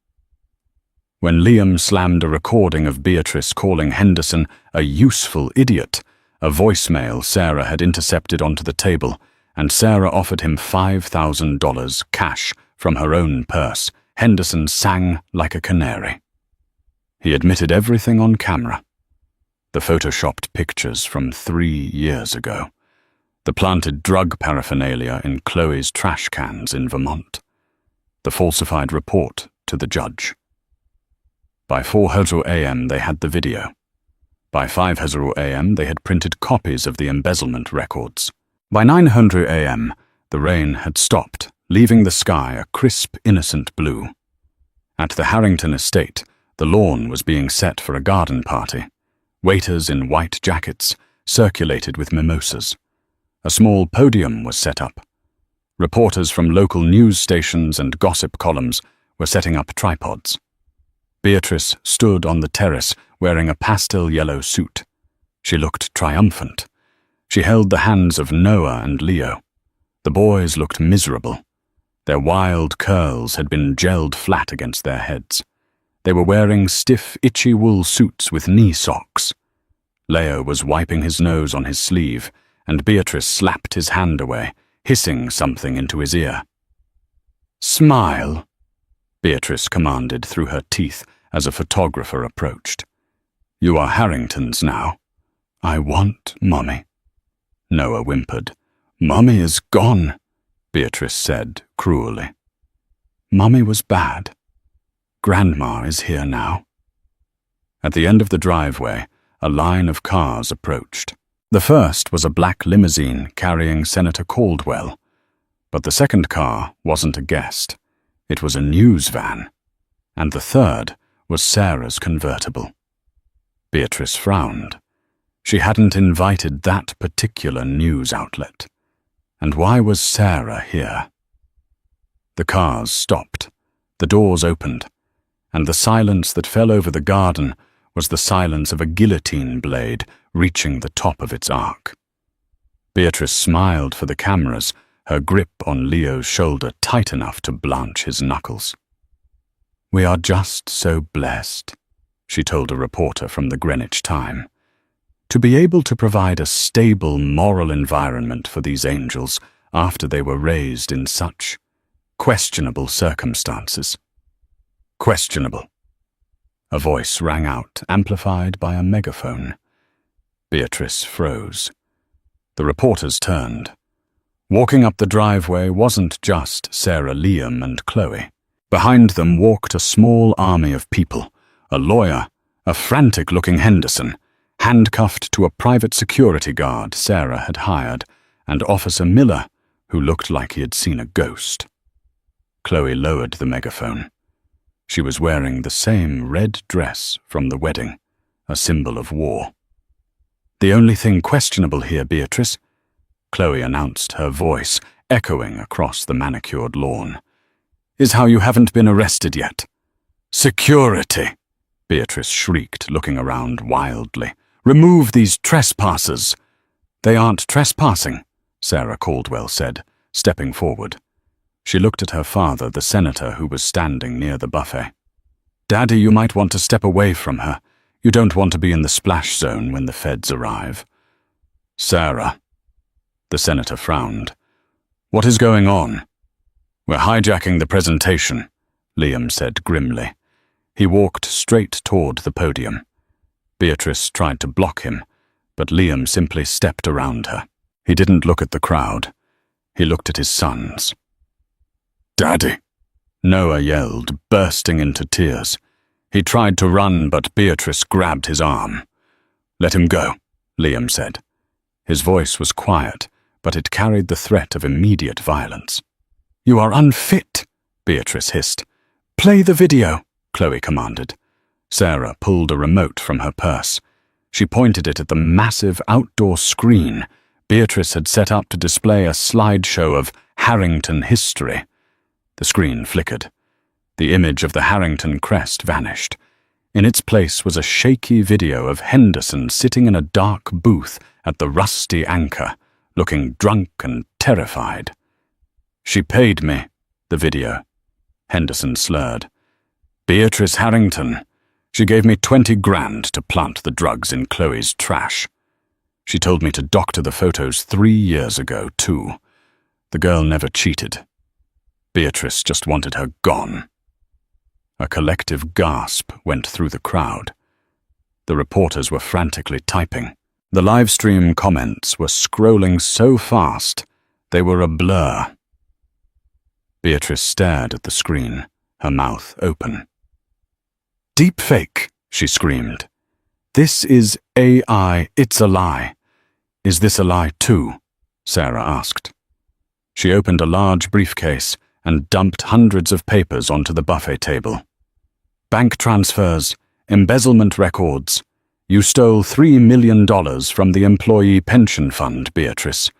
When Liam slammed a recording of Beatrice calling Henderson a useful idiot, a voicemail Sarah had intercepted onto the table, and Sarah offered him $5,000 cash from her own purse, Henderson sang like a canary. He admitted everything on camera. The photoshopped pictures from 3 years ago. The planted drug paraphernalia in Chloe's trash cans in Vermont. The falsified report to the judge. By 4:00 a.m. they had the video. By 5:00 a.m. they had printed copies of the embezzlement records. By 9:00 a.m. the rain had stopped, leaving the sky a crisp, innocent blue. At the Harrington estate, the lawn was being set for a garden party. Waiters in white jackets circulated with mimosas. A small podium was set up. Reporters from local news stations and gossip columns were setting up tripods. Beatrice stood on the terrace wearing a pastel yellow suit. She looked triumphant. She held the hands of Noah and Leo. The boys looked miserable. Their wild curls had been gelled flat against their heads. They were wearing stiff, itchy wool suits with knee socks. Leo was wiping his nose on his sleeve, and Beatrice slapped his hand away, hissing something into his ear. "Smile," Beatrice commanded through her teeth as a photographer approached. "You are Harringtons now." "I want Mommy." Noah whimpered. "Mommy is gone," Beatrice said cruelly. "Mommy was bad. Grandma is here now." At the end of the driveway, a line of cars approached. The first was a black limousine carrying Senator Caldwell, but the second car wasn't a guest. It was a news van, and the third was Sarah's convertible. Beatrice frowned. She hadn't invited that particular news outlet. And why was Sarah here? The cars stopped. The doors opened. And the silence that fell over the garden was the silence of a guillotine blade reaching the top of its arc. Beatrice smiled for the cameras, her grip on Leo's shoulder tight enough to blanch his knuckles. "We are just so blessed," she told a reporter from the Greenwich Time, "to be able to provide a stable moral environment for these angels after they were raised in such questionable circumstances." "Questionable." A voice rang out, amplified by a megaphone. Beatrice froze. The reporters turned. Walking up the driveway wasn't just Sarah, Liam, and Chloe. Behind them walked a small army of people, a lawyer, a frantic-looking Henderson, handcuffed to a private security guard Sarah had hired, and Officer Miller, who looked like he had seen a ghost. Chloe lowered the megaphone. She was wearing the same red dress from the wedding, a symbol of war. "The only thing questionable here, Beatrice," Chloe announced, her voice echoing across the manicured lawn, "is how you haven't been arrested yet." "Security!" Beatrice shrieked, looking around wildly. "Remove these trespassers!" "They aren't trespassing," Sarah Caldwell said, stepping forward. She looked at her father, the senator who was standing near the buffet. "Daddy, you might want to step away from her. You don't want to be in the splash zone when the feds arrive." "Sarah," the senator frowned. "What is going on?" "We're hijacking the presentation," Liam said grimly. He walked straight toward the podium. Beatrice tried to block him, but Liam simply stepped around her. He didn't look at the crowd. He looked at his sons. "Daddy!" Noah yelled, bursting into tears. He tried to run, but Beatrice grabbed his arm. "Let him go," Liam said. His voice was quiet, but it carried the threat of immediate violence. "You are unfit," Beatrice hissed. "Play the video," Chloe commanded. Sarah pulled a remote from her purse. She pointed it at the massive outdoor screen Beatrice had set up to display a slideshow of Harrington history. The screen flickered. The image of the Harrington crest vanished. In its place was a shaky video of Henderson sitting in a dark booth at the Rusty Anchor, looking drunk and terrified. "She paid me," the video. Henderson slurred. "Beatrice Harrington. She gave me 20 grand to plant the drugs in Chloe's trash. She told me to doctor the photos 3 years ago, too. The girl never cheated. Beatrice just wanted her gone." A collective gasp went through the crowd. The reporters were frantically typing. The live stream comments were scrolling so fast they were a blur. Beatrice stared at the screen, her mouth open. "Deepfake," she screamed. "This is AI, it's a lie." "Is this a lie too?" Sarah asked. She opened a large briefcase and dumped hundreds of papers onto the buffet table. "Bank transfers, embezzlement records. You stole $3 million from the employee pension fund, Beatrice.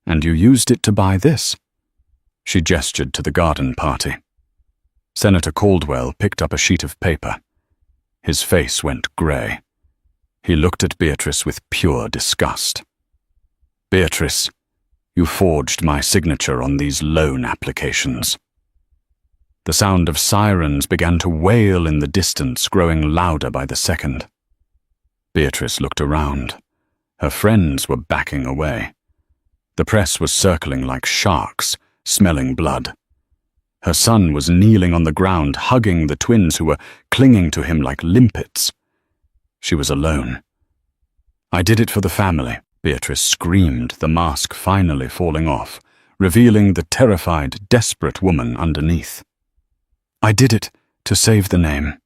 And you used it to buy this." She gestured to the garden party. Senator Caldwell picked up a sheet of paper. His face went grey. He looked at Beatrice with pure disgust. "Beatrice, you forged my signature on these loan applications." The sound of sirens began to wail in the distance, growing louder by the second. Beatrice looked around. Her friends were backing away. The press was circling like sharks, smelling blood. Her son was kneeling on the ground, hugging the twins who were clinging to him like limpets. She was alone. "I did it for the family," Beatrice screamed, the mask finally falling off, revealing the terrified, desperate woman underneath. "I did it to save the name.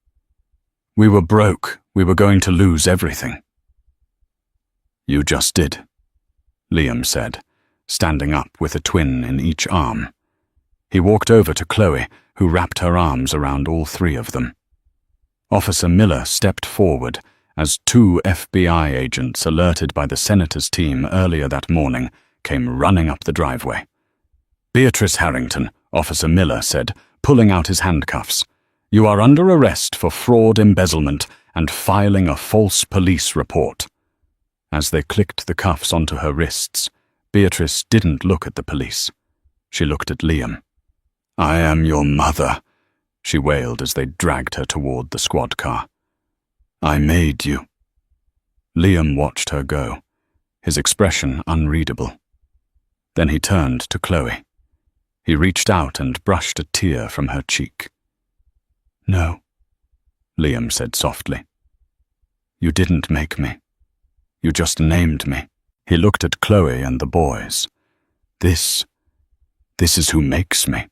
We were broke. We were going to lose everything." "You just did," Liam said, standing up with a twin in each arm. He walked over to Chloe, who wrapped her arms around all 3 of them. Officer Miller stepped forward as 2 FBI agents alerted by the senator's team earlier that morning came running up the driveway. "Beatrice Harrington," Officer Miller said, pulling out his handcuffs. "You are under arrest for fraud, embezzlement, and filing a false police report." As they clicked the cuffs onto her wrists, Beatrice didn't look at the police. She looked at Liam. "I am your mother," she wailed as they dragged her toward the squad car. "I made you." Liam watched her go, his expression unreadable. Then he turned to Chloe. He reached out and brushed a tear from her cheek. "No," Liam said softly. "You didn't make me. You just named me." He looked at Chloe and the boys. This is who makes me.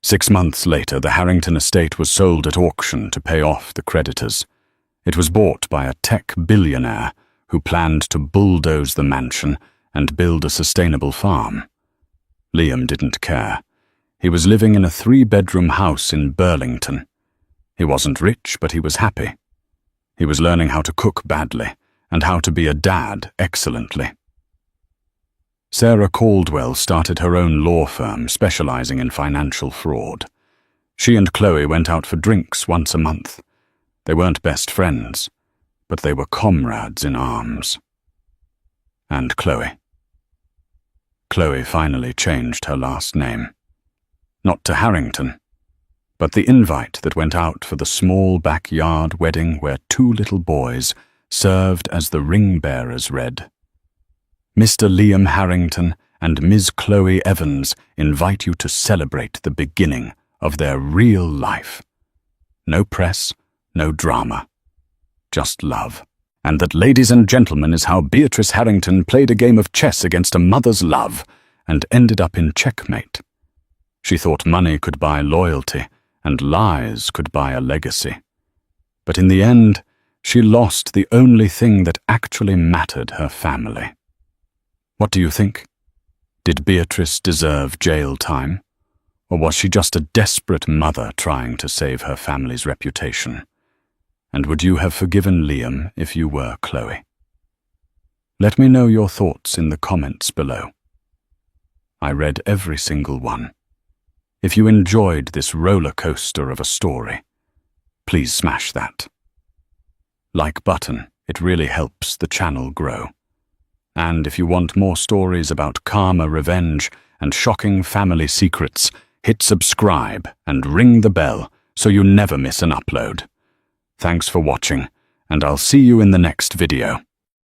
6 months later, the Harrington estate was sold at auction to pay off the creditors. It was bought by a tech billionaire who planned to bulldoze the mansion and build a sustainable farm. Liam didn't care. He was living in a 3-bedroom house in Burlington. He wasn't rich, but he was happy. He was learning how to cook badly and how to be a dad excellently. Sarah Caldwell started her own law firm specializing in financial fraud. She and Chloe went out for drinks once a month. They weren't best friends, but they were comrades in arms. And Chloe. Chloe finally changed her last name. Not to Harrington, but the invite that went out for the small backyard wedding where 2 little boys served as the ring bearers read, "Mr. Liam Harrington and Ms. Chloe Evans invite you to celebrate the beginning of their real life. No press, no drama, just love. And that, ladies and gentlemen, is how Beatrice Harrington played a game of chess against a mother's love and ended up in checkmate. She thought money could buy loyalty and lies could buy a legacy. But in the end, she lost the only thing that actually mattered, her family. What do you think? Did Beatrice deserve jail time? Or was she just a desperate mother trying to save her family's reputation? And would you have forgiven Liam if you were Chloe? Let me know your thoughts in the comments below. I read every single one. If you enjoyed this roller coaster of a story, please smash that like button. It really helps the channel grow. And if you want more stories about karma, revenge, and shocking family secrets, hit subscribe and ring the bell so you never miss an upload. Thanks for watching, and I'll see you in the next video.